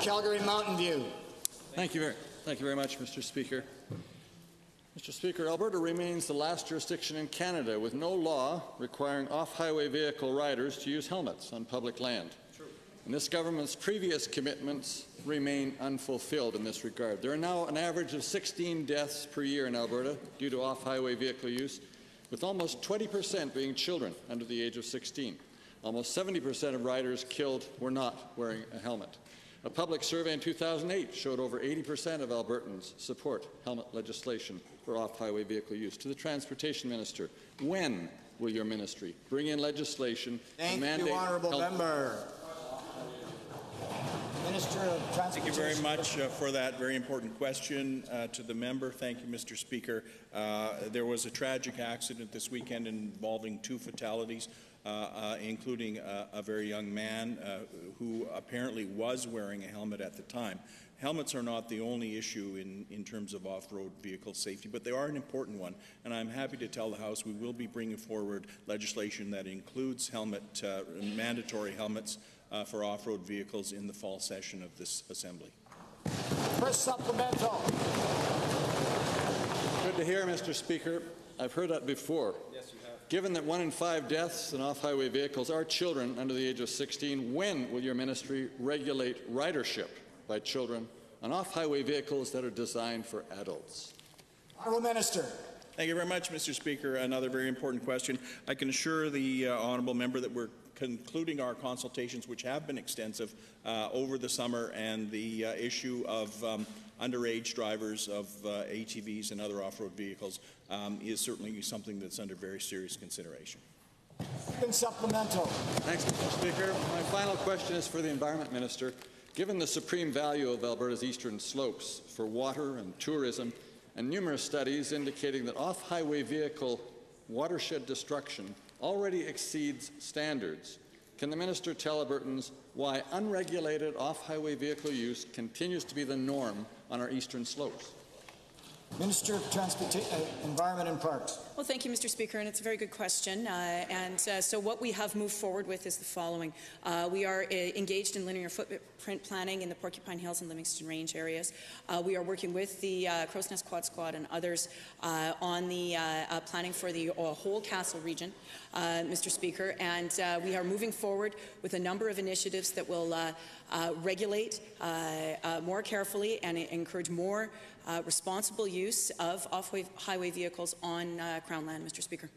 Calgary Mountain View. Thank you very much, Mr. Speaker. Mr. Speaker, Alberta remains the last jurisdiction in Canada with no law requiring off-highway vehicle riders to use helmets on public land. And this government's previous commitments remain unfulfilled in this regard. There are now an average of 16 deaths per year in Alberta due to off-highway vehicle use, with almost 20% being children under the age of 16. Almost 70% of riders killed were not wearing a helmet. A public survey in 2008 showed over 80% of Albertans support helmet legislation for off-highway vehicle use. To the Transportation Minister, when will your ministry bring in legislation to mandate Honourable Member. Minister of Transportation. Thank you very much for that very important question to the member. Thank you, Mr. Speaker. There was a tragic accident this weekend involving 2 fatalities, including a very young man who apparently was wearing a helmet at the time. Helmets are not the only issue in terms of off-road vehicle safety, but they are an important one, and I'm happy to tell the House we will be bringing forward legislation that includes mandatory helmets for off-road vehicles in the fall session of this Assembly. First supplemental. Good to hear, Mr. Speaker. I've heard that before. Yes, you have. Given that 1 in 5 deaths in off-highway vehicles are children under the age of 16, when will your ministry regulate ridership by children on off-highway vehicles that are designed for adults? Honourable Minister. Thank you very much, Mr. Speaker. Another very important question. I can assure the honourable member that we're concluding our consultations, which have been extensive over the summer, and the issue of underage drivers of ATVs and other off-road vehicles is certainly something that's under very serious consideration. Second supplemental. Thanks, Mr. Speaker. My final question is for the Environment Minister. Given the supreme value of Alberta's eastern slopes for water and tourism, and numerous studies indicating that off-highway vehicle watershed destruction already exceeds standards, can the minister tell Albertans why unregulated off-highway vehicle use continues to be the norm on our eastern slopes? Minister of Environment and Parks. Well, thank you, Mr. Speaker, and it's a very good question. So what we have moved forward with is the following. We are engaged in linear footprint planning in the Porcupine Hills and Livingston Range areas. We are working with the Crow's Nest Quad Squad and others on the planning for the whole Castle region, Mr. Speaker, and we are moving forward with a number of initiatives that will regulate more carefully and encourage more responsible use of off-highway vehicles on Crown land, Mr. Speaker.